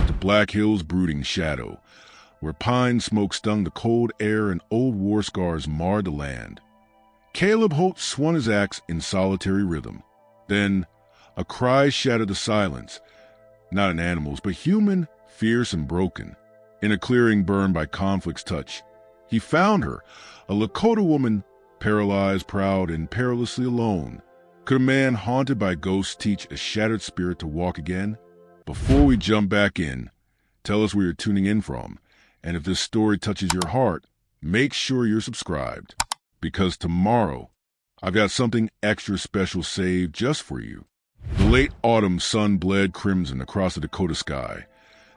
to Black Hill's brooding shadow, where pine smoke stung the cold air and old war scars marred the land. Caleb Holt swung his axe in solitary rhythm. Then, a cry shattered the silence, not an animal's, but human, fierce and broken. In a clearing burned by conflict's touch, he found her, a Lakota woman, paralyzed, proud, and perilously alone. Could a man haunted by ghosts teach a shattered spirit to walk again? Before we jump back in, tell us where you're tuning in from, and if this story touches your heart, make sure you're subscribed, because tomorrow, I've got something extra special saved just for you. The late autumn sun bled crimson across the Dakota sky,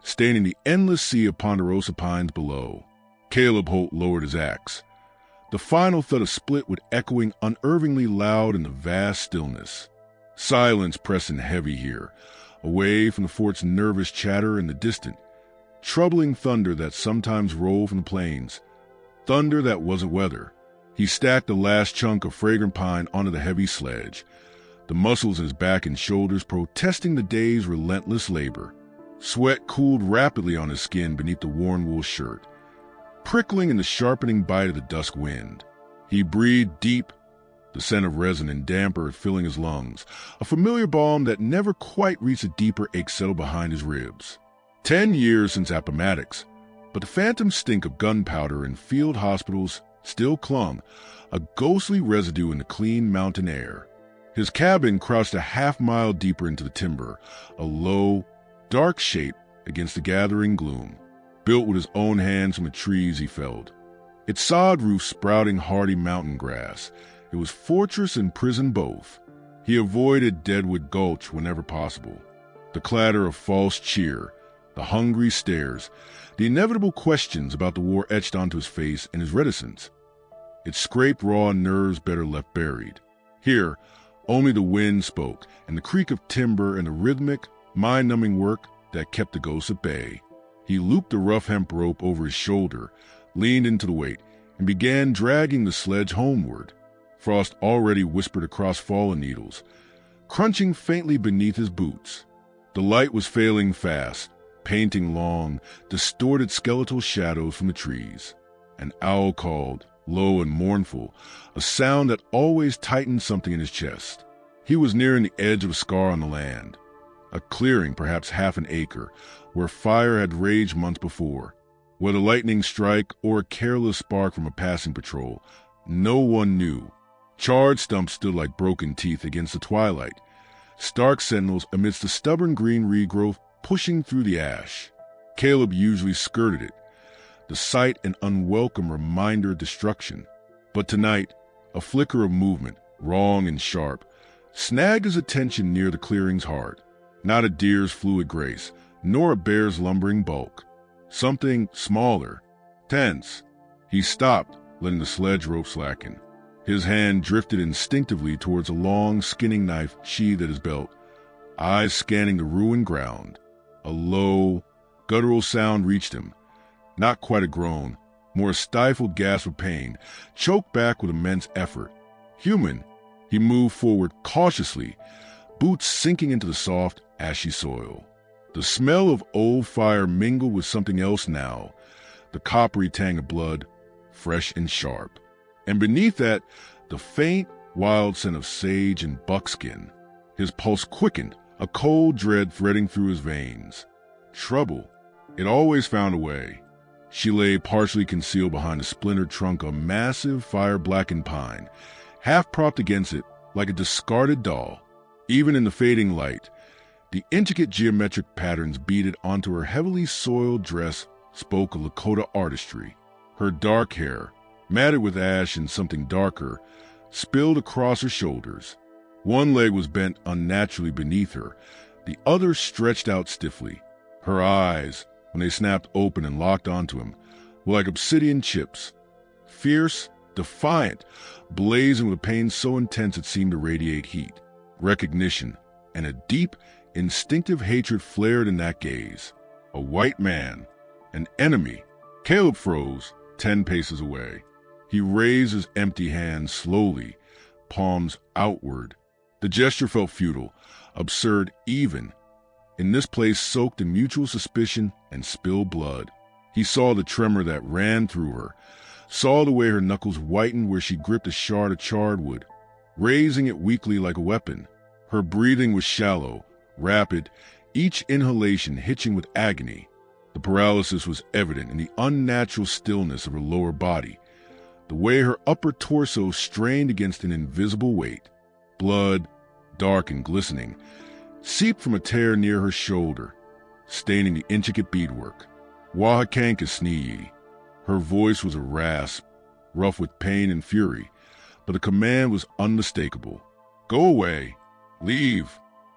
staining the endless sea of ponderosa pines below. Caleb Holt lowered his axe. The final thud of split would echoing unervingly loud in the vast stillness. Silence pressing heavy here, away from the fort's nervous chatter and the distant, troubling thunder that sometimes rolled from the plains. Thunder that wasn't weather. He stacked the last chunk of fragrant pine onto the heavy sledge, the muscles in his back and shoulders protesting the day's relentless labor. Sweat cooled rapidly on his skin beneath the worn wool shirt, prickling in the sharpening bite of the dusk wind. He breathed deep, the scent of resin and damp earth filling his lungs, a familiar balm that never quite reached a deeper ache settled behind his ribs. 10 years since Appomattox, but the phantom stink of gunpowder in field hospitals still clung, a ghostly residue in the clean mountain air. His cabin crouched a half-mile deeper into the timber, a low, dark shape against the gathering gloom, built with his own hands from the trees he felled. Its sod roof sprouting hardy mountain grass, it was fortress and prison both. He avoided Deadwood Gulch whenever possible. The clatter of false cheer, the hungry stares, the inevitable questions about the war etched onto his face and his reticence. It scraped raw nerves better left buried. Here, only the wind spoke, and the creak of timber and the rhythmic, mind-numbing work that kept the ghosts at bay. He looped the rough hemp rope over his shoulder, leaned into the weight, and began dragging the sledge homeward. Frost already whispered across fallen needles, crunching faintly beneath his boots. The light was failing fast, painting long, distorted skeletal shadows from the trees. An owl called, low and mournful, a sound that always tightened something in his chest. He was nearing the edge of a scar on the land, a clearing perhaps half an acre, where fire had raged months before. Whether lightning strike or a careless spark from a passing patrol, no one knew. Charred stumps stood like broken teeth against the twilight, stark sentinels amidst the stubborn green regrowth pushing through the ash. Caleb usually skirted it, the sight an unwelcome reminder of destruction. But tonight, a flicker of movement, wrong and sharp, snagged his attention near the clearing's heart. Not a deer's fluid grace, nor a bear's lumbering bulk. Something smaller, tense. He stopped, letting the sledge rope slacken. His hand drifted instinctively towards a long, skinning knife sheathed at his belt, eyes scanning the ruined ground. A low, guttural sound reached him. Not quite a groan, more a stifled gasp of pain, choked back with immense effort. Human, he moved forward cautiously, boots sinking into the soft, ashy soil. The smell of old fire mingled with something else now, the coppery tang of blood, fresh and sharp. And beneath that, the faint, wild scent of sage and buckskin. His pulse quickened, a cold dread threading through his veins. Trouble. It always found a way. She lay partially concealed behind the splintered trunk of a massive fire-blackened pine, half propped against it like a discarded doll. Even in the fading light, the intricate geometric patterns beaded onto her heavily soiled dress spoke of Lakota artistry. Her dark hair, matted with ash and something darker, spilled across her shoulders. One leg was bent unnaturally beneath her, the other stretched out stiffly. Her eyes, when they snapped open and locked onto him, were like obsidian chips. Fierce, defiant, blazing with pain so intense it seemed to radiate heat. Recognition, and a deep, instinctive hatred flared in that gaze. A white man, an enemy. Caleb froze, 10 paces away. He raised his empty hands slowly, palms outward. The gesture felt futile, absurd even. in this place soaked in mutual suspicion and spilled blood. He saw the tremor that ran through her, saw the way her knuckles whitened where she gripped a shard of charred wood, raising it weakly like a weapon. Her breathing was shallow, rapid, each inhalation hitching with agony. The paralysis was evident in the unnatural stillness of her lower body, the way her upper torso strained against an invisible weight. Blood, dark and glistening, seeped from a tear near her shoulder, staining the intricate beadwork. Wakan sneezed. Her voice was a rasp, rough with pain and fury, but the command was unmistakable. Go away. Leave.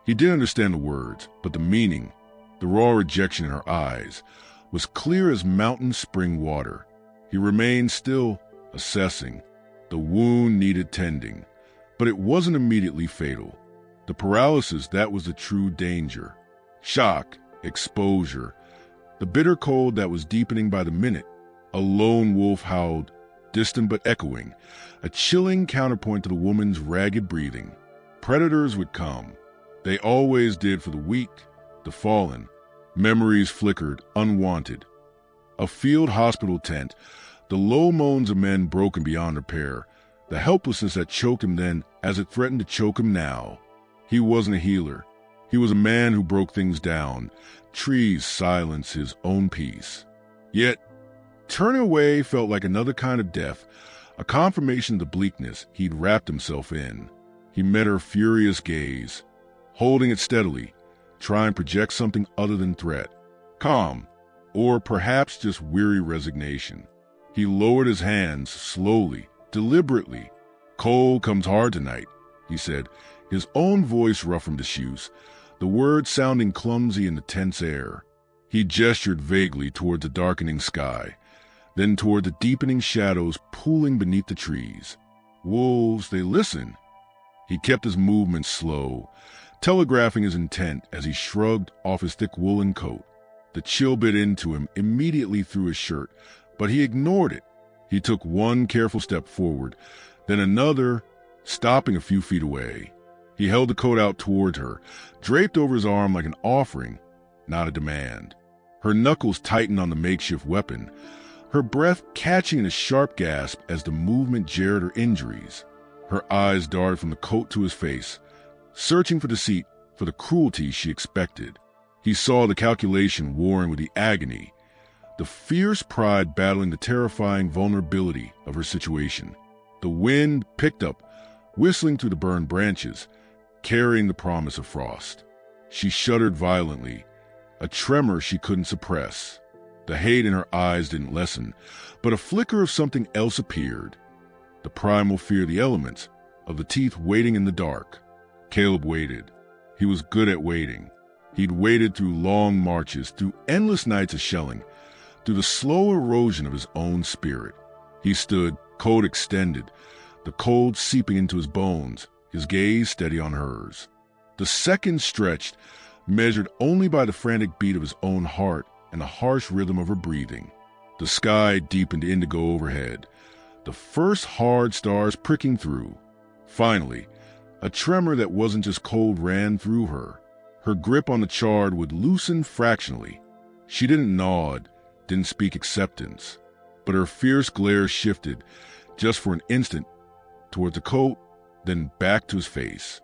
He didn't understand the words, but the meaning, the raw rejection in her eyes, was clear as mountain spring water. He remained still, assessing. The wound needed tending, but it wasn't immediately fatal. The paralysis, that was the true danger. Shock, exposure, the bitter cold that was deepening by the minute. A lone wolf howled, distant but echoing, a chilling counterpoint to the woman's ragged breathing. Predators would come. They always did for the weak, the fallen. Memories flickered, unwanted. A field hospital tent, the low moans of men broken beyond repair, the helplessness that choked him then as it threatened to choke him now. He wasn't a healer. He was a man who broke things down. Trees silenced his own peace. Yet, turning away felt like another kind of death, a confirmation of the bleakness he'd wrapped himself in. He met her furious gaze, holding it steadily, trying to project something other than threat. Calm, or perhaps just weary resignation. He lowered his hands slowly, deliberately. Cold comes hard tonight, he said, his own voice rough from disuse, the words sounding clumsy in the tense air. He gestured vaguely toward the darkening sky, then toward the deepening shadows pooling beneath the trees. Wolves, they listen. He kept his movements slow, telegraphing his intent as he shrugged off his thick woolen coat. The chill bit into him immediately through his shirt, but he ignored it. He took one careful step forward, then another, stopping a few feet away. He held the coat out toward her, draped over his arm like an offering, not a demand. Her knuckles tightened on the makeshift weapon, her breath catching in a sharp gasp as the movement jarred her injuries. Her eyes darted from the coat to his face, searching for deceit, for the cruelty she expected. He saw the calculation warring with the agony, the fierce pride battling the terrifying vulnerability of her situation. The wind picked up, whistling through the burned branches, carrying the promise of frost. She shuddered violently, a tremor she couldn't suppress. The hate in her eyes didn't lessen, but a flicker of something else appeared. The primal fear of the elements, of the teeth waiting in the dark. Caleb waited. He was good at waiting. He'd waited through long marches, through endless nights of shelling, through the slow erosion of his own spirit. He stood, coat extended, the cold seeping into his bones, his gaze steady on hers. The seconds stretched, measured only by the frantic beat of his own heart and the harsh rhythm of her breathing. The sky deepened indigo overhead, the first hard stars pricking through. Finally, a tremor that wasn't just cold ran through her. Her grip on the charred would loosen fractionally. She didn't nod, didn't speak acceptance, but her fierce glare shifted, just for an instant, toward the coat, then back to his face.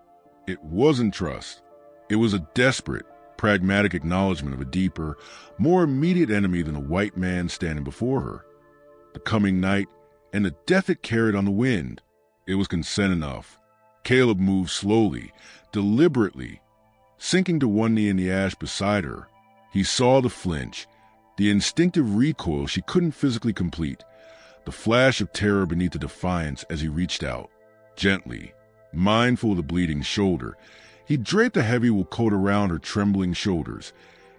It wasn't trust. It was a desperate, pragmatic acknowledgement of a deeper, more immediate enemy than a white man standing before her. The coming night and the death it carried on the wind. It was consent enough. Caleb moved slowly, deliberately, sinking to one knee in the ash beside her. He saw the flinch, the instinctive recoil she couldn't physically complete, the flash of terror beneath the defiance as he reached out. Gently, mindful of the bleeding shoulder, he draped a heavy wool coat around her trembling shoulders,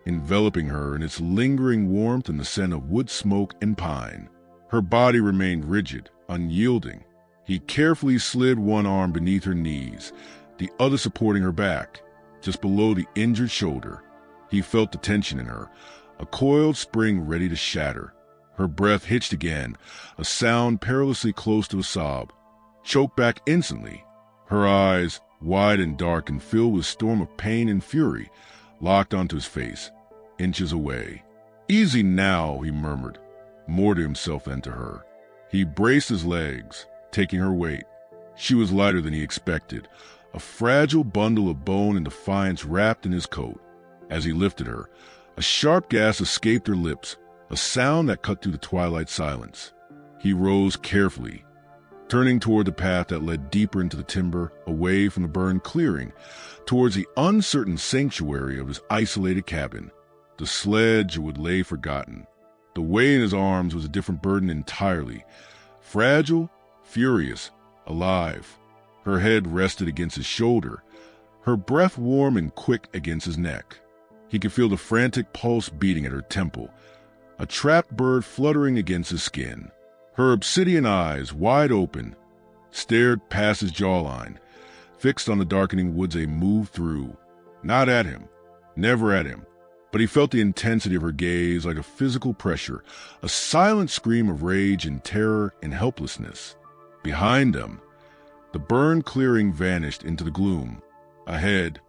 enveloping her in its lingering warmth and the scent of wood smoke and pine. Her body remained rigid, unyielding. He carefully slid one arm beneath her knees, the other supporting her back, just below the injured shoulder. He felt the tension in her, a coiled spring ready to shatter. Her breath hitched again, a sound perilously close to a sob, choked back instantly. Her eyes, wide and dark and filled with a storm of pain and fury, locked onto his face, inches away. "Easy now," he murmured, more to himself than to her. He braced his legs, taking her weight. She was lighter than he expected, a fragile bundle of bone and defiance wrapped in his coat. As he lifted her, a sharp gasp escaped her lips, a sound that cut through the twilight silence. He rose carefully, turning toward the path that led deeper into the timber, away from the burned clearing, towards the uncertain sanctuary of his isolated cabin. The sledge would lay forgotten. The weight in his arms was a different burden entirely. Fragile, furious, alive. Her head rested against his shoulder, her breath warm and quick against his neck. He could feel the frantic pulse beating at her temple, a trapped bird fluttering against his skin. Her obsidian eyes, wide open, stared past his jawline, fixed on the darkening woods they moved through. Not at him, never at him, but he felt the intensity of her gaze like a physical pressure, a silent scream of rage and terror and helplessness. Behind them, the burned clearing vanished into the gloom. Ahead,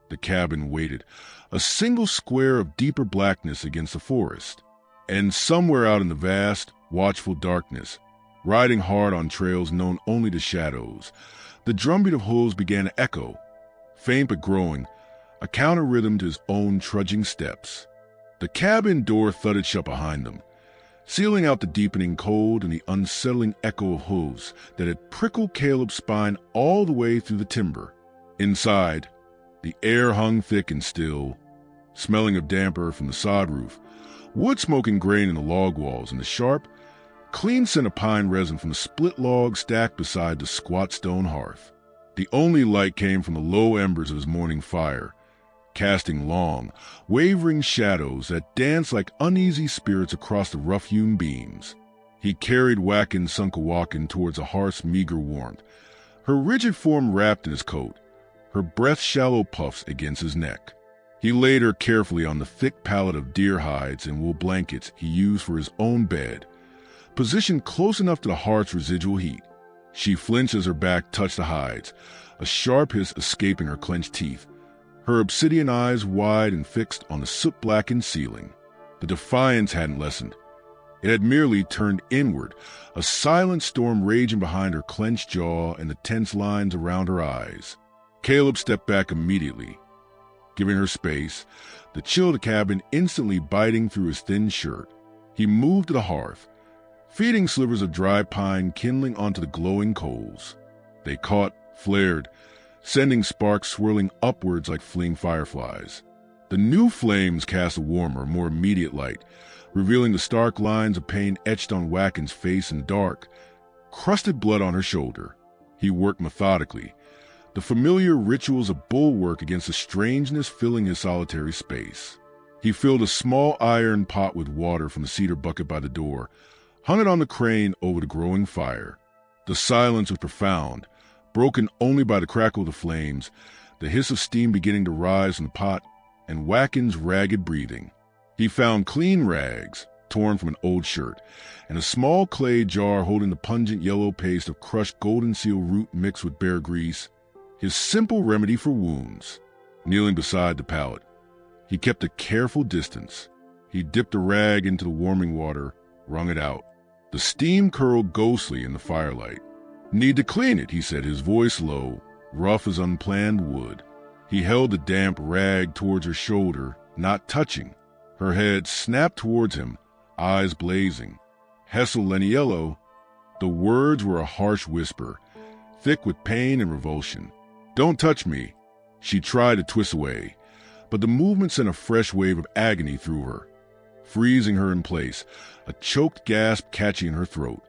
the cabin waited, a single square of deeper blackness against the forest. And somewhere out in the vast, watchful darkness, riding hard on trails known only to shadows, the drumbeat of hooves began to echo, faint but growing, a counter-rhythm to his own trudging steps. The cabin door thudded shut behind them, sealing out the deepening cold and the unsettling echo of hooves that had prickled Caleb's spine all the way through the timber. Inside, the air hung thick and still, smelling of damp earth from the sod roof, wood smoking grain in the log walls, and the sharp, clean scent of pine resin from the split log stacked beside the squat stone hearth. The only light came from the low embers of his morning fire, casting long, wavering shadows that danced like uneasy spirits across the rough-hewn beams. He carried Wakan sunk a Wakan towards the hearth's meager warmth, her rigid form wrapped in his coat, her breath shallow puffs against his neck. He laid her carefully on the thick pallet of deer hides and wool blankets he used for his own bed, positioned close enough to the hearth's residual heat. She flinched as her back touched the hides, a sharp hiss escaping her clenched teeth, her obsidian eyes wide and fixed on the soot-blackened ceiling. The defiance hadn't lessened. It had merely turned inward, a silent storm raging behind her clenched jaw and the tense lines around her eyes. Caleb stepped back immediately, giving her space, the chill of the cabin instantly biting through his thin shirt. He moved to the hearth, feeding slivers of dry pine kindling onto the glowing coals. They caught, flared, sending sparks swirling upwards like fleeing fireflies. The new flames cast a warmer, more immediate light, revealing the stark lines of pain etched on Wakan's face and dark, crusted blood on her shoulder. He worked methodically, the familiar rituals of bulwark against the strangeness filling his solitary space. He filled a small iron pot with water from the cedar bucket by the door, hung it on the crane over the growing fire. The silence was profound, broken only by the crackle of the flames, the hiss of steam beginning to rise from the pot, and Wakan's ragged breathing. He found clean rags, torn from an old shirt, and a small clay jar holding the pungent yellow paste of crushed golden seal root mixed with bear grease, his simple remedy for wounds. Kneeling beside the pallet, he kept a careful distance. He dipped a rag into the warming water, wrung it out. The steam curled ghostly in the firelight. "Need to clean it," he said, his voice low, rough as unplanned wood. He held the damp rag towards her shoulder, not touching. Her head snapped towards him, eyes blazing. "Hessel Leniello." The words were a harsh whisper, thick with pain and revulsion. "Don't touch me." She tried to twist away, but the movement sent a fresh wave of agony through her, freezing her in place, a choked gasp catching in her throat.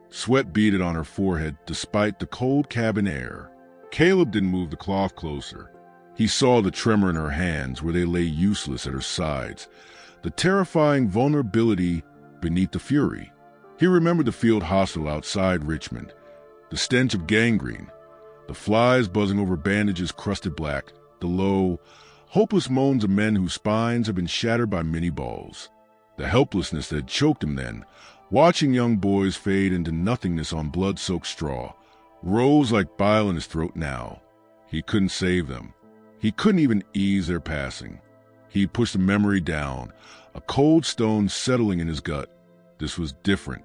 Sweat beaded on her forehead despite the cold cabin air. Caleb didn't move the cloth closer. He saw the tremor in her hands where they lay useless at her sides, the terrifying vulnerability beneath the fury. He remembered the field hospital outside Richmond, the stench of gangrene, the flies buzzing over bandages crusted black, the low, hopeless moans of men whose spines had been shattered by many balls. The helplessness that had choked him then, watching young boys fade into nothingness on blood-soaked straw, rose like bile in his throat now. He couldn't save them. He couldn't even ease their passing. He pushed the memory down, a cold stone settling in his gut. This was different.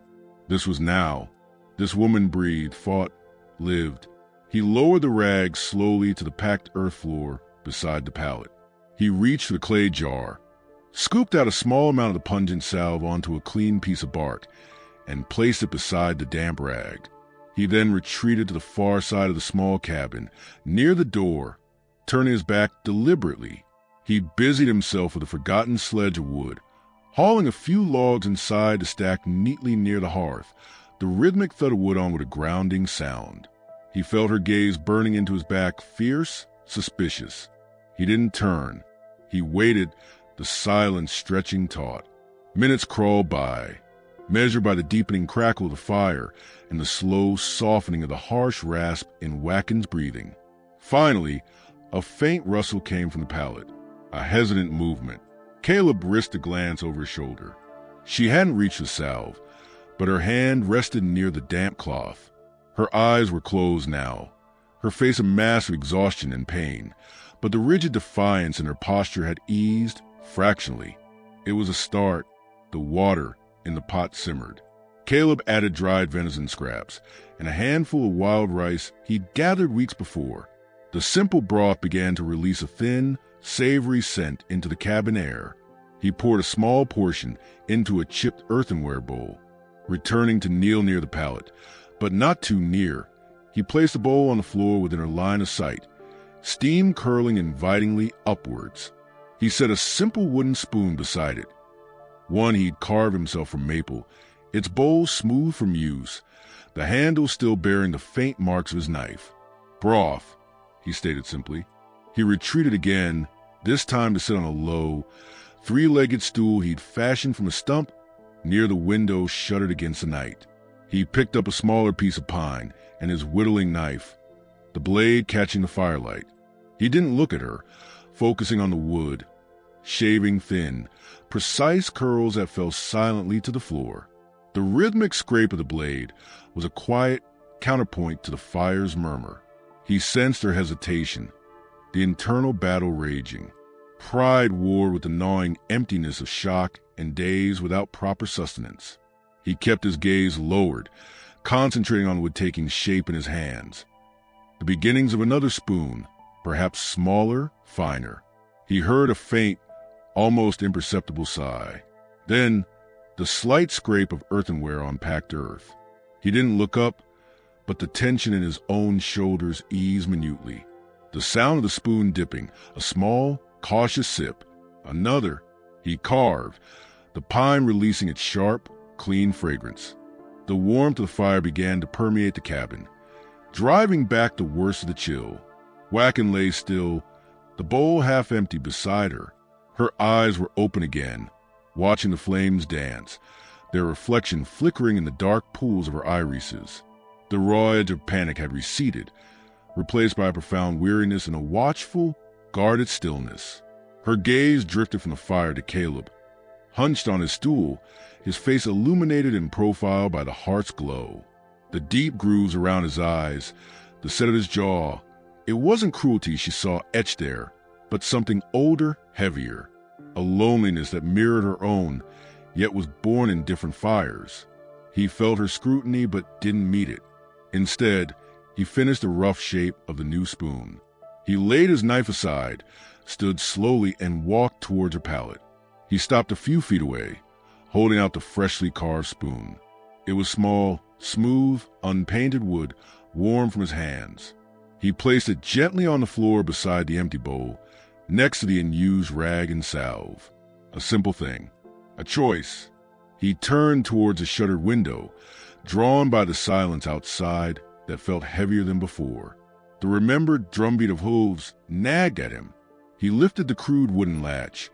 This was now. This woman breathed, fought, lived. He lowered the rag slowly to the packed earth floor beside the pallet. He reached for the clay jar, scooped out a small amount of the pungent salve onto a clean piece of bark, and placed it beside the damp rag. He then retreated to the far side of the small cabin, near the door, turning his back deliberately. He busied himself with a forgotten sledge of wood, hauling a few logs inside to stack neatly near the hearth. The rhythmic thud of wood on with a grounding sound. He felt her gaze burning into his back, fierce, suspicious. He didn't turn. He waited, the silence stretching taut. Minutes crawled by, measured by the deepening crackle of the fire and the slow softening of the harsh rasp in Wakan's breathing. Finally, a faint rustle came from the pallet, a hesitant movement. Caleb risked a glance over his shoulder. She hadn't reached the salve, but her hand rested near the damp cloth. Her eyes were closed now, her face a mask of exhaustion and pain, but the rigid defiance in her posture had eased fractionally. It was a start. The water in the pot simmered. Caleb added dried venison scraps and a handful of wild rice he'd gathered weeks before. The simple broth began to release a thin, savory scent into the cabin air. He poured a small portion into a chipped earthenware bowl, returning to kneel near the pallet, but not too near. He placed the bowl on the floor within her line of sight, steam curling invitingly upwards. He set a simple wooden spoon beside it, one he'd carved himself from maple, its bowl smooth from use, the handle still bearing the faint marks of his knife. Broth, he stated simply. He retreated again, this time to sit on a low, three-legged stool he'd fashioned from a stump near the window shuttered against the night. He picked up a smaller piece of pine and his whittling knife, the blade catching the firelight. He didn't look at her, focusing on the wood, shaving thin, precise curls that fell silently to the floor. The rhythmic scrape of the blade was a quiet counterpoint to the fire's murmur. He sensed her hesitation, the internal battle raging. Pride war with the gnawing emptiness of shock and days without proper sustenance. He kept his gaze lowered, concentrating on wood taking shape in his hands. The beginnings of another spoon, perhaps smaller, finer. He heard a faint, almost imperceptible sigh. Then, the slight scrape of earthenware on packed earth. He didn't look up, but the tension in his own shoulders eased minutely. The sound of the spoon dipping, a small, cautious sip. Another. He carved, the pine releasing its sharp, clean fragrance. The warmth of the fire began to permeate the cabin, driving back the worst of the chill. Wakan lay still, the bowl half empty beside her. Her eyes were open again, watching the flames dance, their reflection flickering in the dark pools of her irises. The raw edge of panic had receded, replaced by a profound weariness and a watchful, guarded stillness. Her gaze drifted from the fire to Caleb, hunched on his stool, his face illuminated in profile by the heart's glow. The deep grooves around his eyes, the set of his jaw. It wasn't cruelty she saw etched there, but something older, heavier. A loneliness that mirrored her own, yet was born in different fires. He felt her scrutiny but didn't meet it. Instead, he finished the rough shape of the new spoon. He laid his knife aside, stood slowly and walked towards her pallet. He stopped a few feet away, holding out the freshly carved spoon. It was small, smooth, unpainted wood, warm from his hands. He placed it gently on the floor beside the empty bowl, next to the unused rag and salve. A simple thing. A choice. He turned towards a shuttered window, drawn by the silence outside that felt heavier than before. The remembered drumbeat of hooves nagged at him. He lifted the crude wooden latch,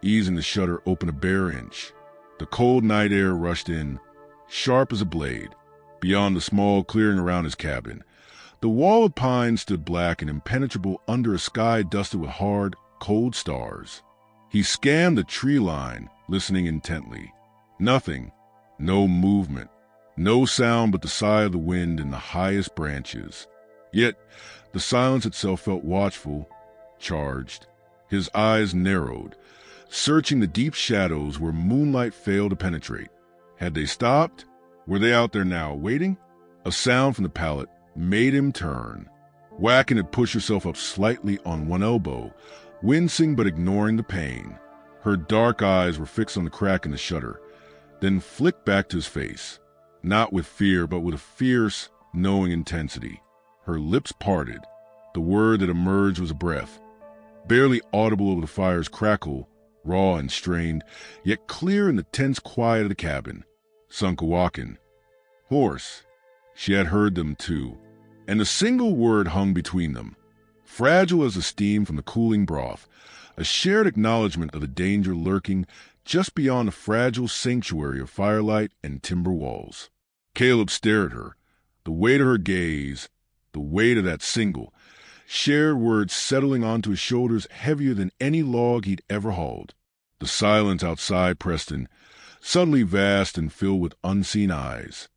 easing the shutter open a bare inch. The cold night air rushed in, sharp as a blade. Beyond the small clearing around his cabin, the wall of pine stood black and impenetrable under a sky dusted with hard, cold stars. He scanned the tree line, listening intently. Nothing, no movement, no sound but the sigh of the wind in the highest branches. Yet the silence itself felt watchful, charged. His eyes narrowed, searching the deep shadows where moonlight failed to penetrate. Had they stopped? Were they out there now, waiting? A sound from the pallet made him turn. Wakan had pushed herself up slightly on one elbow, wincing but ignoring the pain. Her dark eyes were fixed on the crack in the shutter, then flicked back to his face, not with fear but with a fierce, knowing intensity. Her lips parted. The word that emerged was a breath, barely audible over the fire's crackle, raw and strained, yet clear in the tense quiet of the cabin. Wakan. Horse. She had heard them too, and a single word hung between them, fragile as the steam from the cooling broth, a shared acknowledgement of the danger lurking just beyond the fragile sanctuary of firelight and timber walls. Caleb stared at her, the weight of her gaze, the weight of that single, shared words settling onto his shoulders heavier than any log he'd ever hauled. The silence outside Preston, suddenly vast and filled with unseen eyes.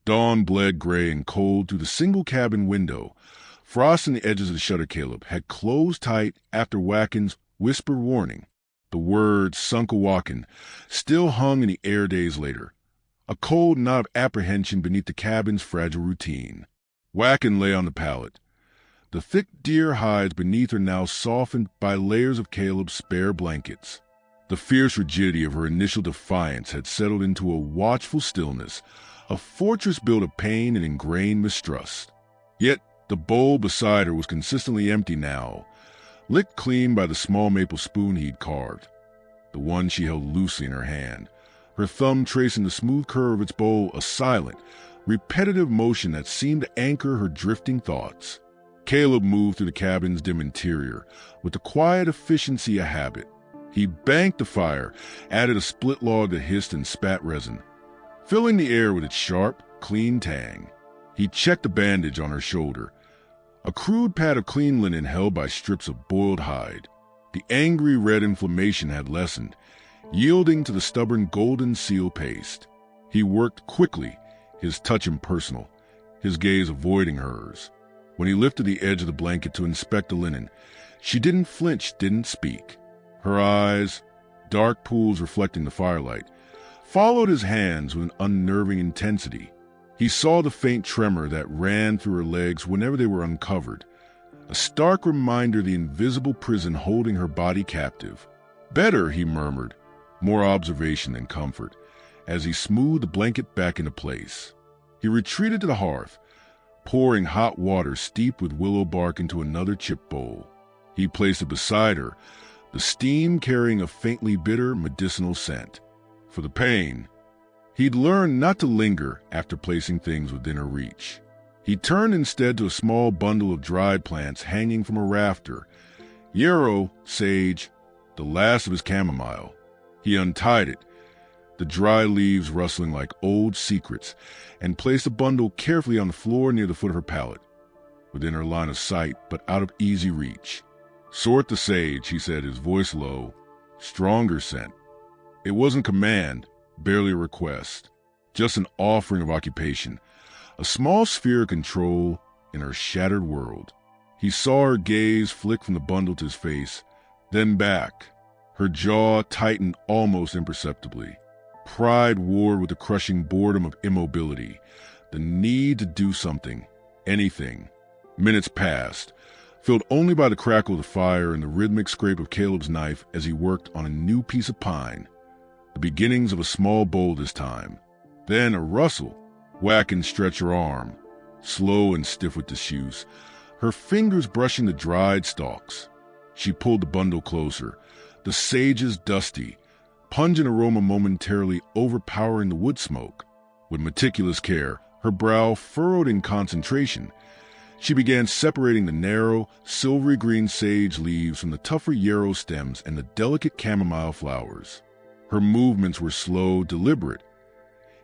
Dawn bled gray and cold through the single cabin window. Frost in the edges of the shutter Caleb had closed tight after Wakan's whispered warning. The words Wakan still hung in the air days later, a cold knot of apprehension beneath the cabin's fragile routine. Wakan lay on the pallet, the thick deer hides beneath her now softened by layers of Caleb's spare blankets. The fierce rigidity of her initial defiance had settled into a watchful stillness, a fortress built of pain and ingrained mistrust. Yet the bowl beside her was consistently empty now, licked clean by the small maple spoon he'd carved, the one she held loosely in her hand, her thumb tracing the smooth curve of its bowl, a silent, repetitive motion that seemed to anchor her drifting thoughts. Caleb moved through the cabin's dim interior with the quiet efficiency of habit. He banked the fire, added a split log that hissed and spat resin, filling the air with its sharp, clean tang. He checked the bandage on her shoulder, a crude pad of clean linen held by strips of boiled hide. The angry red inflammation had lessened, yielding to the stubborn golden seal paste. He worked quickly, his touch impersonal, his gaze avoiding hers. When he lifted the edge of the blanket to inspect the linen, she didn't flinch, didn't speak. Her eyes, dark pools reflecting the firelight, followed his hands with an unnerving intensity. He saw the faint tremor that ran through her legs whenever they were uncovered, a stark reminder of the invisible prison holding her body captive. Better, he murmured, more observation than comfort, as he smoothed the blanket back into place. He retreated to the hearth, pouring hot water steeped with willow bark into another chip bowl. He placed it beside her, the steam carrying a faintly bitter medicinal scent. For the pain, he'd learned not to linger after placing things within her reach. He turned instead to a small bundle of dried plants hanging from a rafter, yarrow, sage, the last of his chamomile. He untied it, the dry leaves rustling like old secrets, and placed the bundle carefully on the floor near the foot of her pallet, within her line of sight but out of easy reach. Sort the sage, he said, his voice low. Stronger scent. It wasn't command, barely a request, just an offering of occupation, a small sphere of control in her shattered world. He saw her gaze flick from the bundle to his face, then back. Her jaw tightened almost imperceptibly. Pride warred with the crushing boredom of immobility, the need to do something, anything. Minutes passed, filled only by the crackle of the fire and the rhythmic scrape of Caleb's knife as he worked on a new piece of pine. The beginnings of a small bowl this time. Then a rustle. Wakan stretched her arm, slow and stiff with disuse, her fingers brushing the dried stalks. She pulled the bundle closer, the sage's dusty, pungent aroma momentarily overpowering the wood smoke. With meticulous care, her brow furrowed in concentration, she began separating the narrow, silvery green sage leaves from the tougher yarrow stems and the delicate chamomile flowers. Her movements were slow, deliberate,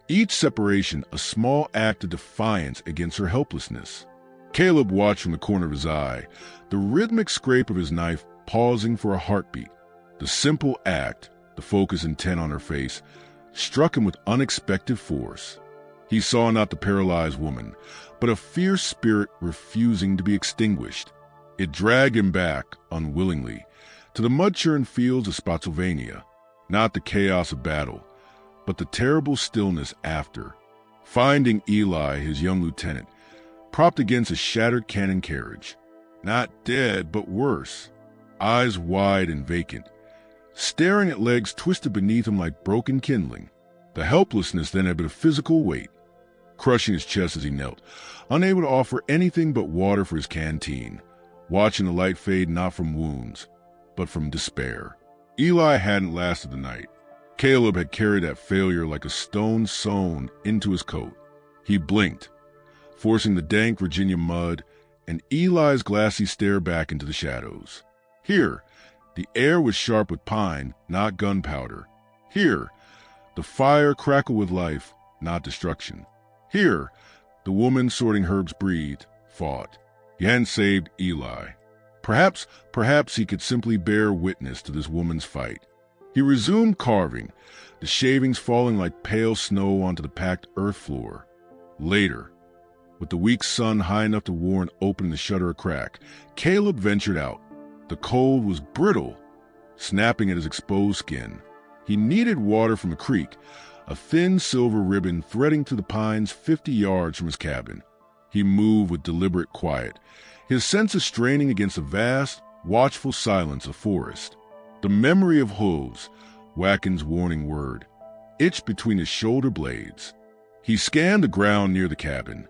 each separation a small act of defiance against her helplessness. Caleb watched from the corner of his eye, the rhythmic scrape of his knife pausing for a heartbeat. The simple act, the focus intent on her face, struck him with unexpected force. He saw not the paralyzed woman, but a fierce spirit refusing to be extinguished. It dragged him back, unwillingly, to the mud-churned fields of Spotsylvania, not the chaos of battle, but the terrible stillness after. Finding Eli, his young lieutenant, propped against a shattered cannon carriage, not dead, but worse, eyes wide and vacant, staring at legs twisted beneath him like broken kindling. The helplessness then had been a physical weight, crushing his chest as he knelt, unable to offer anything but water for his canteen, watching the light fade not from wounds, but from despair. Eli hadn't lasted the night. Caleb had carried that failure like a stone sewn into his coat. He blinked, forcing the dank Virginia mud and Eli's glassy stare back into the shadows. Here, the air was sharp with pine, not gunpowder. Here, the fire crackled with life, not destruction. Here, the woman sorting herbs breathed, fought. He hadn't saved Eli. Perhaps he could simply bear witness to this woman's fight. He resumed carving, the shavings falling like pale snow onto the packed earth floor. Later, with the weak sun high enough to warrant opening the shutter a crack, Caleb ventured out. The cold was brittle, snapping at his exposed skin. He needed water from a creek, a thin silver ribbon threading through the pines 50 yards from his cabin. He moved with deliberate quiet, his senses straining against the vast, watchful silence of forest. The memory of hooves, Wakan's warning word, itched between his shoulder blades. He scanned the ground near the cabin,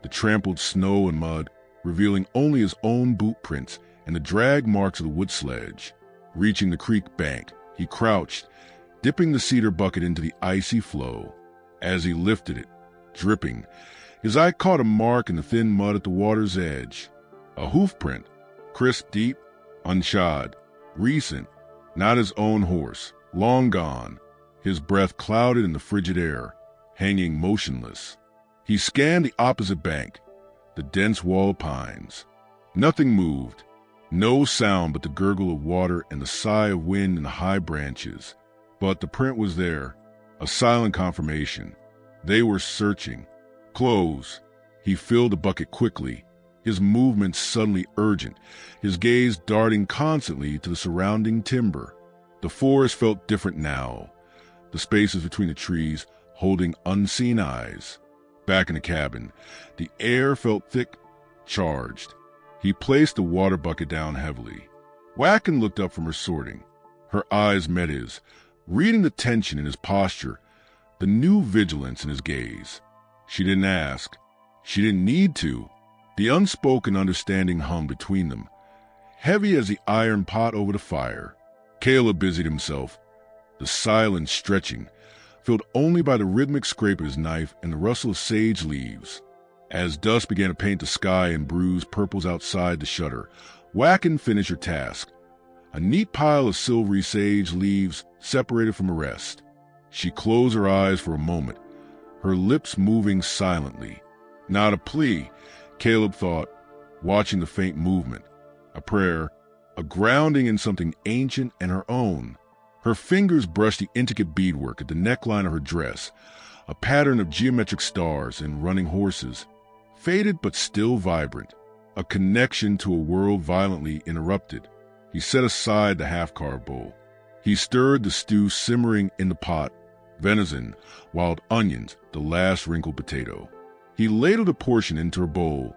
the trampled snow and mud, revealing only his own boot prints and the drag marks of the wood sledge. Reaching the creek bank, he crouched, dipping the cedar bucket into the icy flow. As he lifted it, dripping, his eye caught a mark in the thin mud at the water's edge. A hoof print, crisp, deep, unshod, recent, not his own horse, long gone, his breath clouded in the frigid air, hanging motionless. He scanned the opposite bank, the dense wall of pines. Nothing moved, no sound but the gurgle of water and the sigh of wind in the high branches. But the print was there, a silent confirmation. They were searching. Close. He filled the bucket quickly, his movements suddenly urgent, his gaze darting constantly to the surrounding timber. The forest felt different now, the spaces between the trees holding unseen eyes. Back in the cabin, the air felt thick, charged. He placed the water bucket down heavily. Wakan looked up from her sorting. Her eyes met his, reading the tension in his posture, the new vigilance in his gaze. She didn't ask. She didn't need to. The unspoken understanding hummed between them, heavy as the iron pot over the fire. Caleb busied himself, the silence stretching, filled only by the rhythmic scrape of his knife and the rustle of sage leaves. As dusk began to paint the sky in bruised purples outside the shutter, Wakan finished her task. A neat pile of silvery sage leaves separated from the rest. She closed her eyes for a moment, her lips moving silently. Not a plea, Caleb thought, watching the faint movement. A prayer, a grounding in something ancient and her own. Her fingers brushed the intricate beadwork at the neckline of her dress, a pattern of geometric stars and running horses, faded but still vibrant, a connection to a world violently interrupted. He set aside the half-carved bowl. He stirred the stew simmering in the pot, venison, wild onions, the last wrinkled potato. He ladled a portion into her bowl,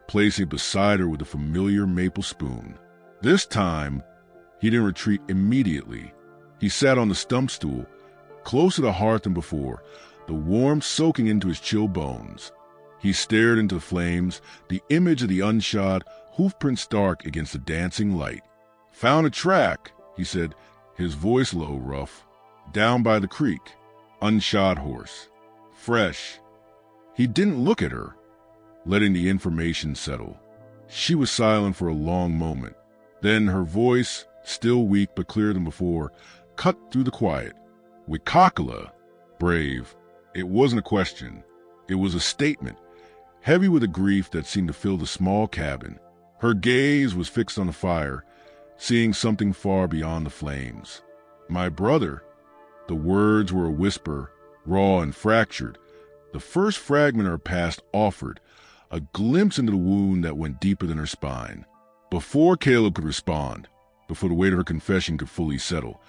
placing it beside her with a familiar maple spoon. This time, he didn't retreat immediately. He sat on the stump stool, closer to the hearth than before, the warmth soaking into his chill bones. He stared into the flames, the image of the unshod, hoofprints dark against the dancing light. "Found a track," he said, his voice low, rough. "Down by the creek. Unshod horse. Fresh." He didn't look at her, letting the information settle. She was silent for a long moment. Then her voice, still weak but clearer than before, cut through the quiet. "Wikakala. Brave." It wasn't a question. It was a statement, heavy with a grief that seemed to fill the small cabin. Her gaze was fixed on the fire, seeing something far beyond the flames. "My brother." The words were a whisper, raw and fractured. The first fragment of her past offered, a glimpse into the wound that went deeper than her spine. Before Caleb could respond, before the weight of her confession could fully settle.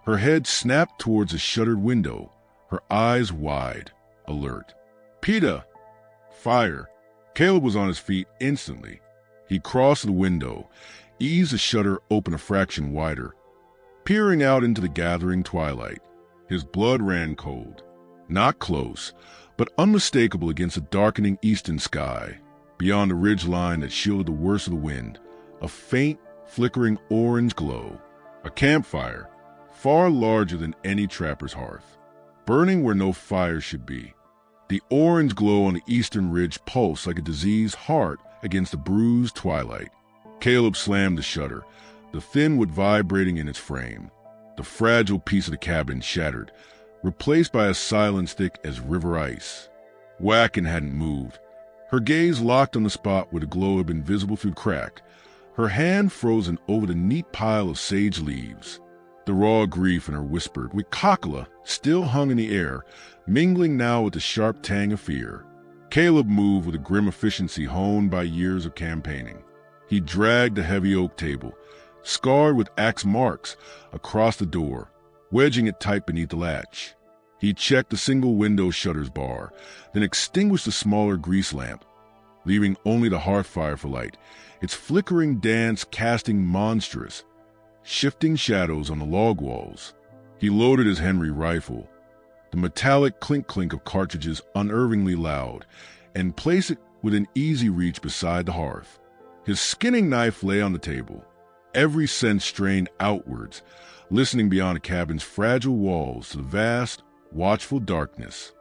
Her head snapped towards a shuttered window, her eyes wide, alert. "PETA!" Fire. Caleb was on his feet instantly. He crossed the window, eased the shutter open a fraction wider, peering out into the gathering twilight. His blood ran cold. Not close, but unmistakable against the darkening eastern sky. Beyond the ridge line that shielded the worst of the wind, a faint, flickering orange glow. A campfire, far larger than any trapper's hearth, burning where no fire should be. The orange glow on the eastern ridge pulsed like a diseased heart against the bruised twilight. Caleb slammed the shutter, the thin wood vibrating in its frame. The fragile piece of the cabin shattered, replaced by a silence thick as river ice. Wakan hadn't moved, her gaze locked on the spot where the glow had been visible through the crack, her hand frozen over the neat pile of sage leaves. The raw grief in her whispered "Wikakala" still hung in the air, mingling now with the sharp tang of fear. Caleb moved with a grim efficiency honed by years of campaigning. He dragged the heavy oak table, scarred with axe marks, across the door, wedging it tight beneath the latch. He checked the single window shutter's bar, then extinguished the smaller grease lamp, leaving only the hearth fire for light, its flickering dance casting monstrous, shifting shadows on the log walls. He loaded his Henry rifle, the metallic clink-clink of cartridges unervingly loud, and placed it within easy reach beside the hearth. His skinning knife lay on the table, every sense strained outwards, listening beyond the cabin's fragile walls to the vast, watchful darkness.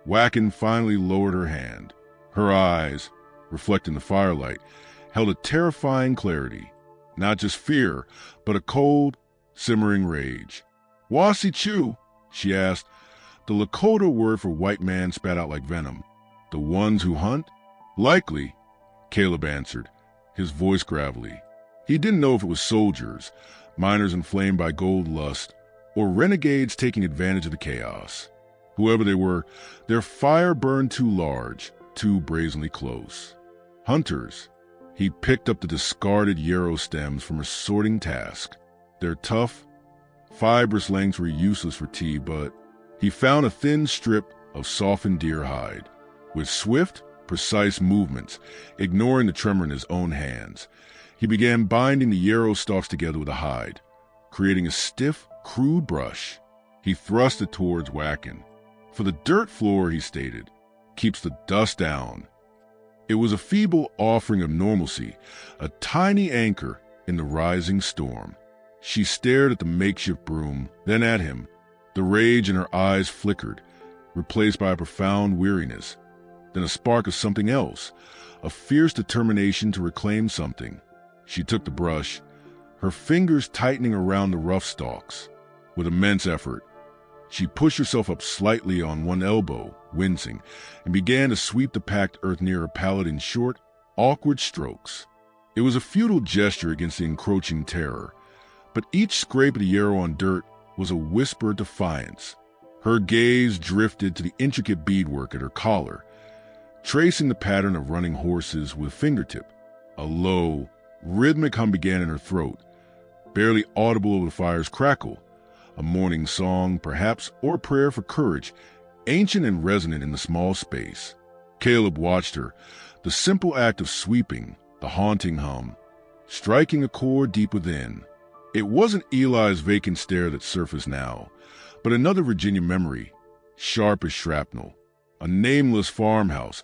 Wakan finally lowered her hand. Her eyes, reflecting the firelight, held a terrifying clarity. Not just fear, but a cold, simmering rage. "Wasi Chu?" she asked, the Lakota word for white man spat out like venom. "The ones who hunt?" "Likely," Caleb answered, his voice gravelly. He didn't know if it was soldiers, miners inflamed by gold lust, or renegades taking advantage of the chaos. Whoever they were, their fire burned too large, too brazenly close. Hunters. He picked up the discarded yarrow stems from a sorting task. Their tough, fibrous lengths were useless for tea, but he found a thin strip of softened deer hide. With swift, precise movements, ignoring the tremor in his own hands, he began binding the yarrow stalks together with the hide, creating a stiff, crude brush. He thrust it towards Wakan. "For the dirt floor," he stated, "keeps the dust down." It was a feeble offering of normalcy, a tiny anchor in the rising storm. She stared at the makeshift broom, then at him. The rage in her eyes flickered, replaced by a profound weariness, then a spark of something else, a fierce determination to reclaim something. She took the brush, her fingers tightening around the rough stalks. With immense effort, she pushed herself up slightly on one elbow, wincing, and began to sweep the packed earth near her palate in short, awkward strokes. It was a futile gesture against the encroaching terror, but each scrape of the yarrow on dirt was a whisper of defiance. Her gaze drifted to the intricate beadwork at her collar, tracing the pattern of running horses with fingertip. A low, rhythmic hum began in her throat, barely audible over the fire's crackle. A morning song, perhaps, or a prayer for courage, ancient and resonant in the small space. Caleb watched her, the simple act of sweeping, the haunting hum, striking a chord deep within. It wasn't Eli's vacant stare that surfaced now, but another Virginia memory, sharp as shrapnel. A nameless farmhouse,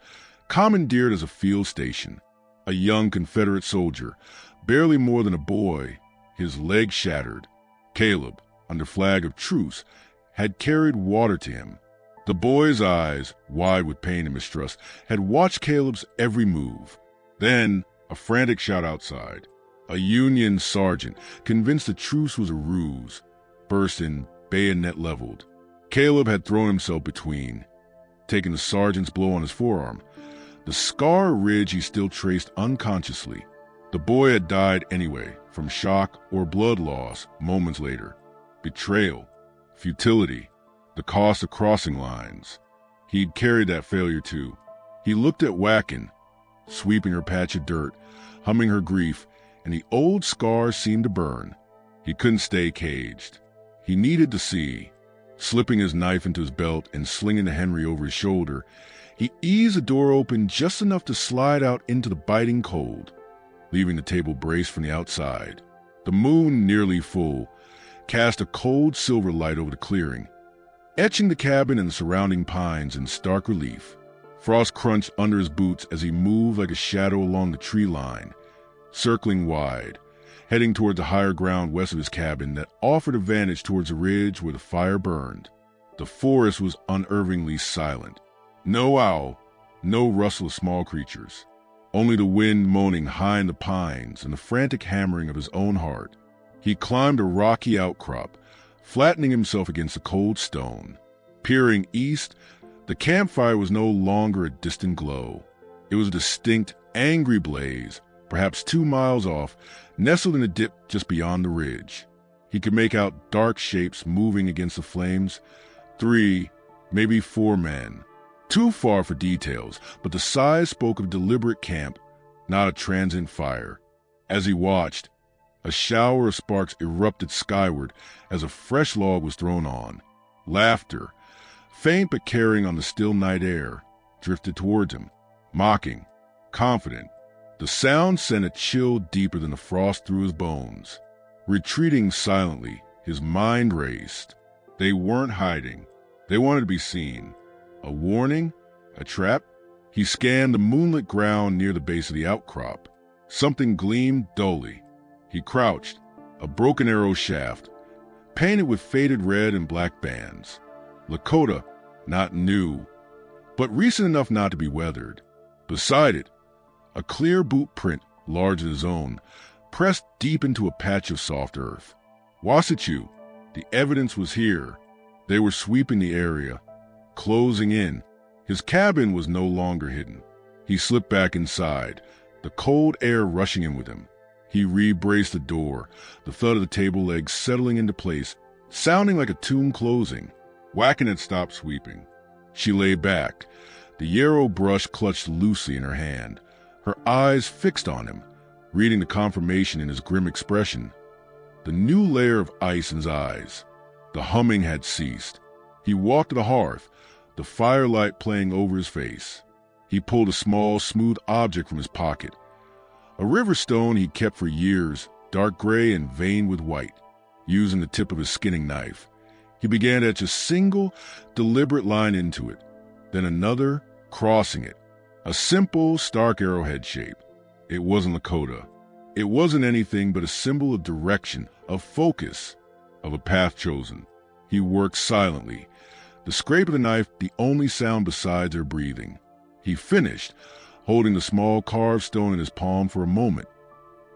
commandeered as a field station. A young Confederate soldier, barely more than a boy, his leg shattered. Caleb, under flag of truce, had carried water to him. The boy's eyes, wide with pain and mistrust, had watched Caleb's every move. Then, a frantic shout outside. A Union sergeant, convinced the truce was a ruse, burst in, bayonet leveled. Caleb had thrown himself between, taking the sergeant's blow on his forearm. The scar ridge he still traced unconsciously. The boy had died anyway, from shock or blood loss moments later. Betrayal, futility, the cost of crossing lines. He'd carried that failure too. He looked at Wakan, sweeping her patch of dirt, humming her grief, and the old scars seemed to burn. He couldn't stay caged. He needed to see. Slipping his knife into his belt and slinging the Henry over his shoulder, he eased the door open just enough to slide out into the biting cold, leaving the table braced from the outside. The moon, nearly full, cast a cold silver light over the clearing, etching the cabin and the surrounding pines in stark relief. Frost crunched under his boots as he moved like a shadow along the tree line, circling wide, heading toward the higher ground west of his cabin that offered a vantage towards the ridge where the fire burned. The forest was unervingly silent. No owl, no rustle of small creatures. Only the wind moaning high in the pines and the frantic hammering of his own heart. He climbed a rocky outcrop, flattening himself against the cold stone. Peering east, the campfire was no longer a distant glow. It was a distinct, angry blaze, perhaps 2 miles off, nestled in a dip just beyond the ridge. He could make out dark shapes moving against the flames. 3, maybe 4 men. Too far for details, but the size spoke of deliberate camp, not a transient fire. As he watched, a shower of sparks erupted skyward as a fresh log was thrown on. Laughter, faint but carrying on the still night air, drifted towards him, mocking, confident. The sound sent a chill deeper than the frost through his bones. Retreating silently, his mind raced. They weren't hiding. They wanted to be seen. A warning? A trap? He scanned the moonlit ground near the base of the outcrop. Something gleamed dully. He crouched, a broken arrow shaft, painted with faded red and black bands. Lakota, not new, but recent enough not to be weathered. Beside it, a clear boot print, larger than his own, pressed deep into a patch of soft earth. Wasichu, the evidence was here. They were sweeping the area, closing in. His cabin was no longer hidden. He slipped back inside, the cold air rushing in with him. He re-braced the door, the thud of the table legs settling into place, sounding like a tomb closing. Wakan had stopped sweeping. She lay back, the yarrow brush clutched loosely in her hand, her eyes fixed on him, reading the confirmation in his grim expression. The new layer of ice in his eyes. The humming had ceased. He walked to the hearth, the firelight playing over his face. He pulled a small, smooth object from his pocket. A river stone he'd kept for years, dark gray and veined with white. Using the tip of his skinning knife, he began to etch a single, deliberate line into it, then another, crossing it. A simple, stark arrowhead shape. It wasn't Lakota. It wasn't anything but a symbol of direction, of focus, of a path chosen. He worked silently, the scrape of the knife the only sound besides her breathing. He finished, holding the small carved stone in his palm for a moment,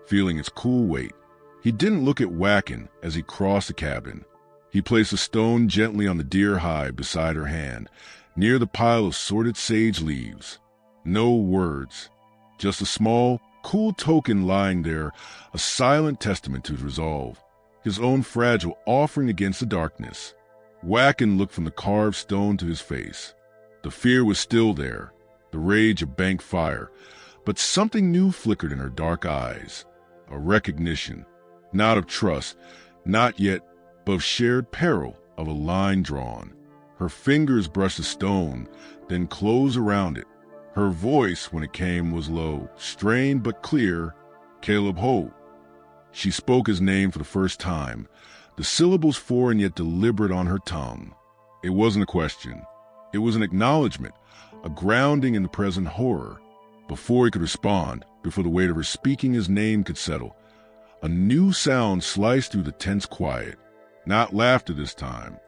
feeling its cool weight. He didn't look at Wakan as he crossed the cabin. He placed the stone gently on the deer hide beside her hand, near the pile of sorted sage leaves. No words, just a small, cool token lying there, a silent testament to his resolve, his own fragile offering against the darkness. Wakan looked from the carved stone to his face. The fear was still there, the rage of banked fire, but something new flickered in her dark eyes. A recognition, not of trust, not yet, but of shared peril, of a line drawn. Her fingers brushed the stone, then closed around it. Her voice, when it came, was low, strained but clear. Caleb Holt. She spoke his name for the first time, the syllables foreign yet deliberate on her tongue. It wasn't a question. It was an acknowledgement, a grounding in the present horror. Before he could respond, before the weight of her speaking his name could settle, a new sound sliced through the tense quiet. Not laughter this time,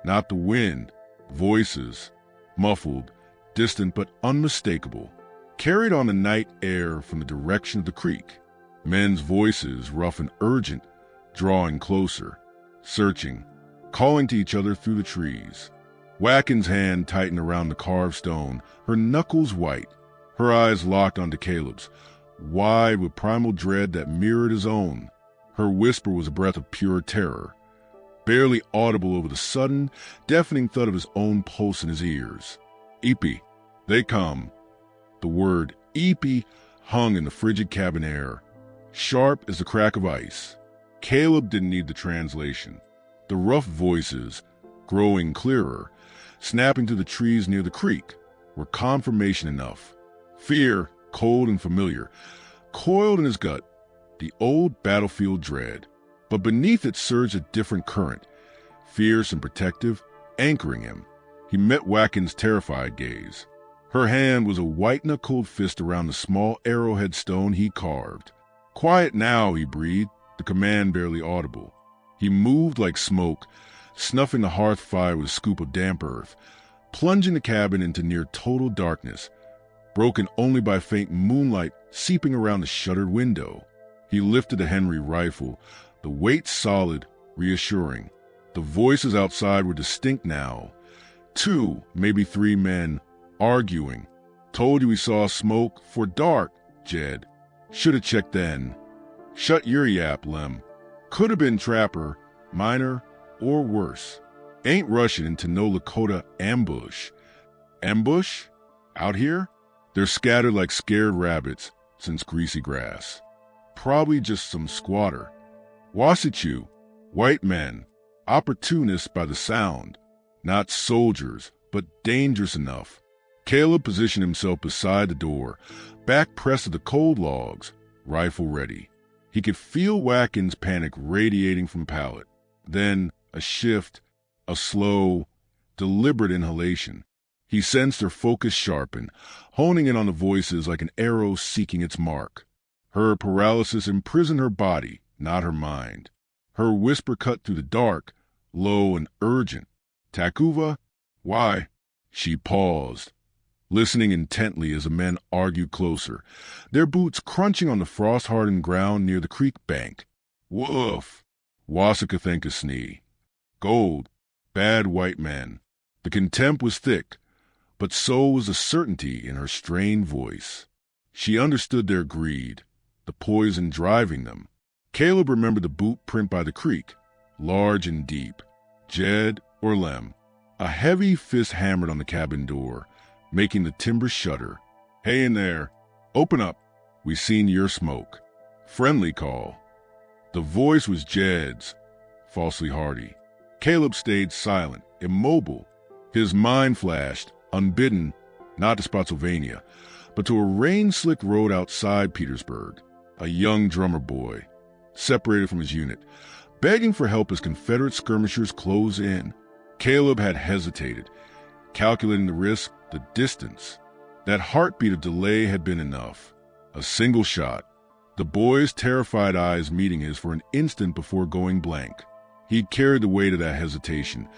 not the wind, voices, muffled, distant but unmistakable, carried on the night air from the direction of the creek. Men's voices, rough and urgent, drawing closer, searching, calling to each other through the trees. Wakan's hand tightened around the carved stone, her knuckles white, her eyes locked onto Caleb's, wide with primal dread that mirrored his own. Her whisper was a breath of pure terror, barely audible over the sudden, deafening thud of his own pulse in his ears. Ipi, they come. The word Ipi hung in the frigid cabin air, sharp as the crack of ice. Caleb didn't need the translation. The rough voices, growing clearer, snapping through the trees near the creek, were confirmation enough. Fear, cold and familiar, coiled in his gut, the old battlefield dread. But beneath it surged a different current, fierce and protective, anchoring him. He met Wakan's terrified gaze. Her hand was a white-knuckled fist around the small arrowhead stone he carved. "Quiet now," he breathed, the command barely audible. He moved like smoke, snuffing the hearth fire with a scoop of damp earth, plunging the cabin into near total darkness, broken only by faint moonlight seeping around the shuttered window. He lifted the Henry rifle, the weight solid, reassuring. The voices outside were distinct now. 2, maybe 3 men, arguing. "Told you we saw smoke for dark, Jed. Should have checked then." "Shut your yap, Lem. Could have been trapper, miner, or worse. Ain't rushing into no Lakota ambush." "Ambush? Out here?" "They're scattered like scared rabbits since greasy grass. Probably just some squatter. Wasichu, white men, opportunists by the sound. Not soldiers, but dangerous enough." Caleb positioned himself beside the door, back pressed to the cold logs, rifle ready. He could feel Wakan's panic radiating from palate. Then a shift, a slow, deliberate inhalation. He sensed her focus sharpen, honing in on the voices like an arrow seeking its mark. Her paralysis imprisoned her body, not her mind. Her whisper cut through the dark, low and urgent. "Takuva? Why?" She paused, listening intently as the men argued closer, their boots crunching on the frost-hardened ground near the creek bank. "Woof!" Wasakathenkasni. "Gold. Bad white men." The contempt was thick, but so was the certainty in her strained voice. She understood their greed, the poison driving them. Caleb remembered the boot print by the creek, large and deep. Jed or Lem. A heavy fist hammered on the cabin door, making the timber shudder. "Hey in there. Open up. We seen your smoke." Friendly call. The voice was Jed's, falsely hearty. Caleb stayed silent, immobile. His mind flashed, unbidden, not to Spotsylvania, but to a rain-slicked road outside Petersburg. A young drummer boy, separated from his unit, begging for help as Confederate skirmishers closed in. Caleb had hesitated, calculating the risk, the distance. That heartbeat of delay had been enough. A single shot, the boy's terrified eyes meeting his for an instant before going blank. He'd carried the weight of that hesitation,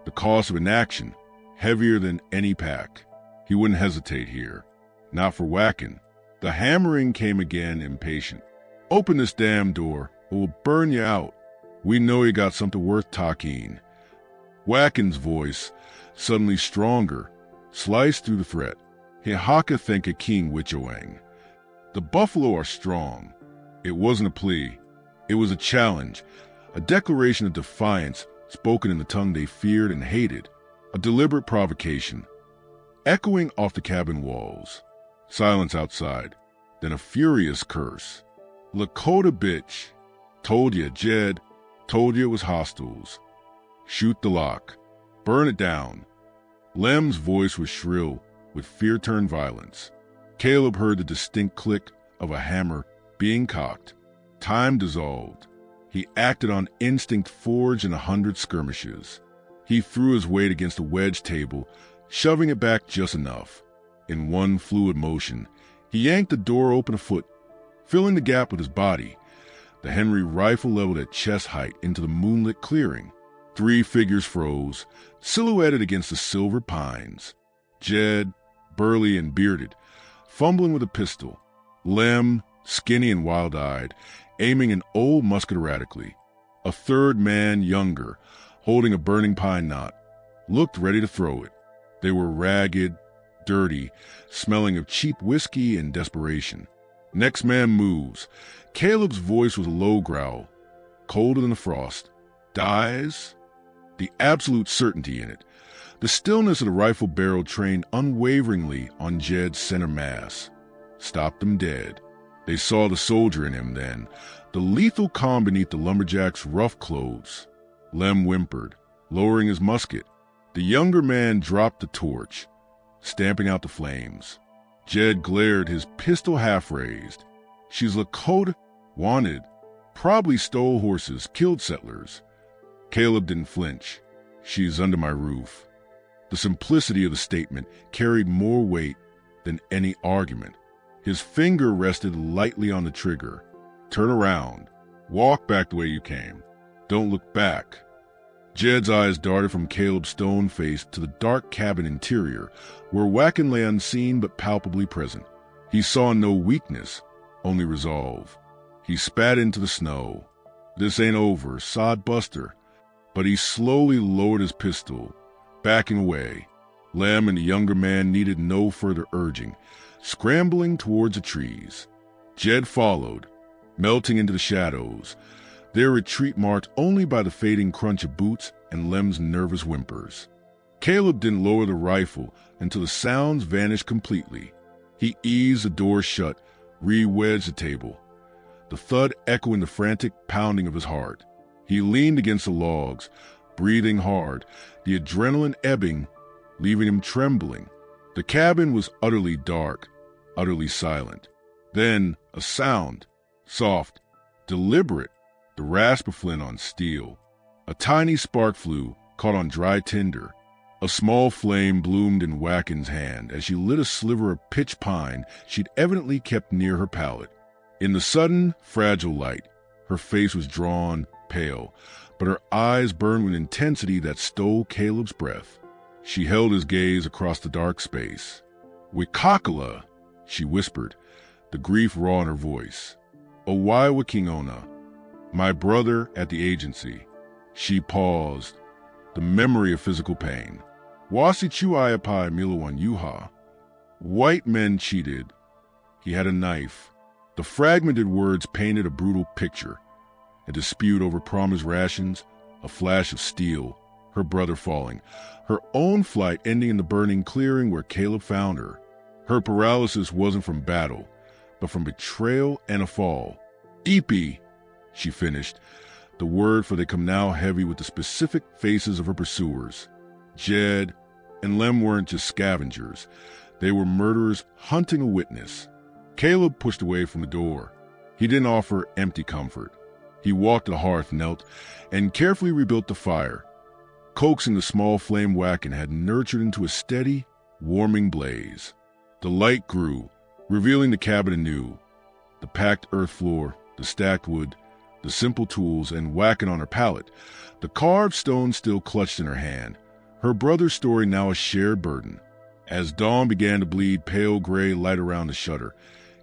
the cost of inaction, heavier than any pack. He wouldn't hesitate here. Not for Wakan. The hammering came again, impatient. "Open this damn door, or we'll burn you out. We know you got something worth talking." Wakan's voice, suddenly stronger, sliced through the threat. "Hihaka thenka king wichowang." The buffalo are strong. It wasn't a plea. It was a challenge, a declaration of defiance spoken in the tongue they feared and hated, a deliberate provocation, echoing off the cabin walls. Silence outside, then a furious curse. "Lakota bitch. Told ya, Jed. Told you it was hostiles. Shoot the lock. Burn it down." Lem's voice was shrill, with fear-turned violence. Caleb heard the distinct click of a hammer being cocked. Time dissolved. He acted on instinct forged in 100 skirmishes. He threw his weight against the wedge table, shoving it back just enough. In one fluid motion, he yanked the door open a foot, filling the gap with his body, the Henry rifle leveled at chest height into the moonlit clearing. 3 figures froze, silhouetted against the silver pines. Jed, burly and bearded, fumbling with a pistol. Lem, skinny and wild-eyed, aiming an old musket erratically. A third man, younger, holding a burning pine knot, looked ready to throw it. They were ragged, dirty, smelling of cheap whiskey and desperation. Next man moves. Caleb's voice was a low growl, colder than the frost. Dies? The absolute certainty in it. The stillness of the rifle barrel trained unwaveringly on Jed's center mass. Stopped them dead. They saw the soldier in him then, the lethal calm beneath the lumberjack's rough clothes. Lem whimpered, lowering his musket. The younger man dropped the torch, stamping out the flames. Jed glared, his pistol half raised. She's Lakota, wanted, probably stole horses, killed settlers. Caleb didn't flinch. She's under my roof. The simplicity of the statement carried more weight than any argument. His finger rested lightly on the trigger. Turn around. Walk back the way you came. Don't look back. Jed's eyes darted from Caleb's stone face to the dark cabin interior, where Wakan lay unseen but palpably present. He saw no weakness, only resolve. He spat into the snow. This ain't over, sod buster. But he slowly lowered his pistol, backing away. Lem and the younger man needed no further urging, scrambling towards the trees. Jed followed, melting into the shadows, their retreat marked only by the fading crunch of boots and Lem's nervous whimpers. Caleb didn't lower the rifle until the sounds vanished completely. He eased the door shut, re-wedged the table, the thud echoing the frantic pounding of his heart. He leaned against the logs, breathing hard, the adrenaline ebbing, leaving him trembling. The cabin was utterly dark, utterly silent. Then a sound, soft, deliberate, the rasp of flint on steel. A tiny spark flew, caught on dry tinder. A small flame bloomed in Wakan's hand as she lit a sliver of pitch pine she'd evidently kept near her palate. In the sudden, fragile light, her face was drawn, pale, but her eyes burned with intensity that stole Caleb's breath. She held his gaze across the dark space. "Wikakala," she whispered, the grief raw in her voice. "Owai Wakingona, my brother at the agency." She paused, the memory of physical pain. "Wasichu ayapai milawan yuha." White men cheated. He had a knife. The fragmented words painted a brutal picture. A dispute over promised rations, a flash of steel, her brother falling, her own flight ending in the burning clearing where Caleb found her. Her paralysis wasn't from battle, but from betrayal and a fall. "Ipi," she finished, the word for they come now heavy with the specific faces of her pursuers. Jed and Lem weren't just scavengers. They were murderers hunting a witness. Caleb pushed away from the door. He didn't offer empty comfort. He walked to the hearth, knelt, and carefully rebuilt the fire, coaxing the small flame Wakan had nurtured into a steady, warming blaze. The light grew, revealing the cabin anew. The packed earth floor, the stacked wood, the simple tools, and Wakan on her pallet, the carved stone still clutched in her hand, her brother's story now a shared burden. As dawn began to bleed pale gray light around the shutter,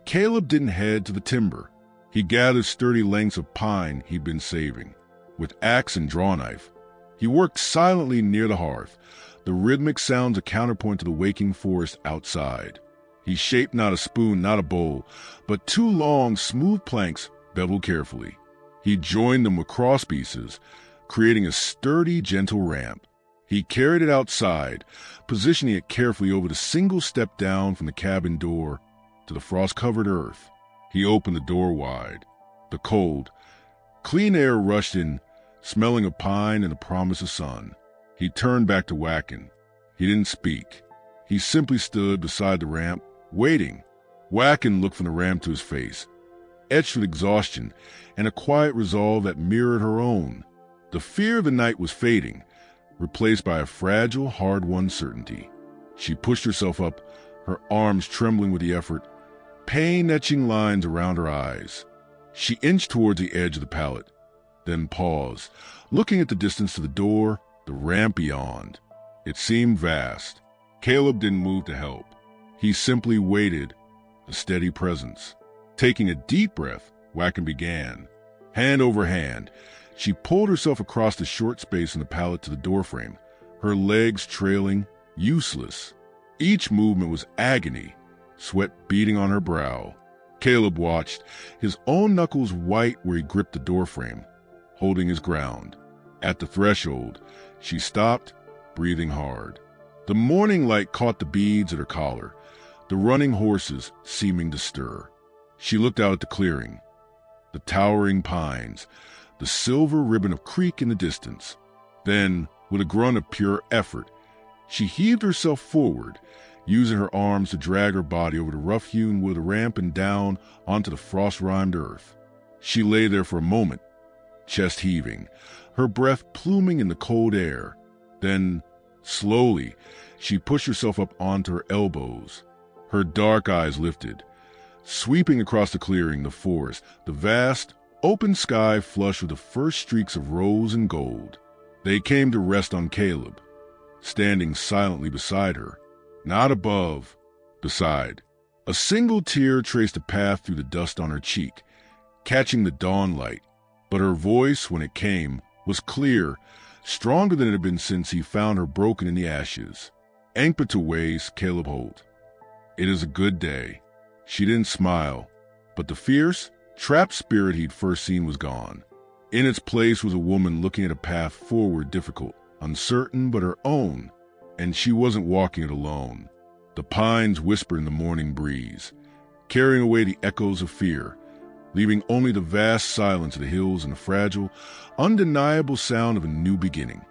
Caleb didn't head to the timber. He gathered sturdy lengths of pine he'd been saving. With axe and drawknife, he worked silently near the hearth, the rhythmic sounds a counterpoint to the waking forest outside. He shaped not a spoon, not a bowl, but two long, smooth planks beveled carefully. He joined them with cross pieces, creating a sturdy, gentle ramp. He carried it outside, positioning it carefully over the single step down from the cabin door to the frost-covered earth. He opened the door wide. The cold, clean air rushed in, smelling of pine and the promise of sun. He turned back to Wakan. He didn't speak. He simply stood beside the ramp, waiting. Wakan looked from the ramp to his face, etched with exhaustion and a quiet resolve that mirrored her own. The fear of the night was fading, replaced by a fragile, hard-won certainty. She pushed herself up, her arms trembling with the effort, pain etching lines around her eyes. She inched towards the edge of the pallet, then paused, looking at the distance to the door, the ramp beyond. It seemed vast. Caleb didn't move to help. He simply waited, a steady presence. Taking a deep breath, Wakan began. Hand over hand, she pulled herself across the short space in the pallet to the doorframe, her legs trailing, useless. Each movement was agony, sweat beading on her brow. Caleb watched, his own knuckles white where he gripped the doorframe, holding his ground. At the threshold, she stopped, breathing hard. The morning light caught the beads at her collar, the running horses seeming to stir. She looked out at the clearing. the towering pines, the silver ribbon of creek in the distance. Then, with a grunt of pure effort, she heaved herself forward, using her arms to drag her body over the rough-hewn wood ramp and down onto the frost-rimed earth. She lay there for a moment, chest heaving, her breath pluming in the cold air. Then, slowly, she pushed herself up onto her elbows. Her dark eyes lifted, sweeping across the clearing, the forest, the vast, open sky flushed with the first streaks of rose and gold. They came to rest on Caleb, standing silently beside her, not above, beside. A single tear traced a path through the dust on her cheek, catching the dawn light, but her voice, when it came, was clear, stronger than it had been since he found her broken in the ashes. Anchor to ways, Caleb Holt. It is a good day. She didn't smile, but the fierce, trapped spirit he'd first seen was gone. In its place was a woman looking at a path forward, difficult, uncertain, but her own, and she wasn't walking it alone. The pines whispered in the morning breeze, carrying away the echoes of fear, leaving only the vast silence of the hills and the fragile, undeniable sound of a new beginning.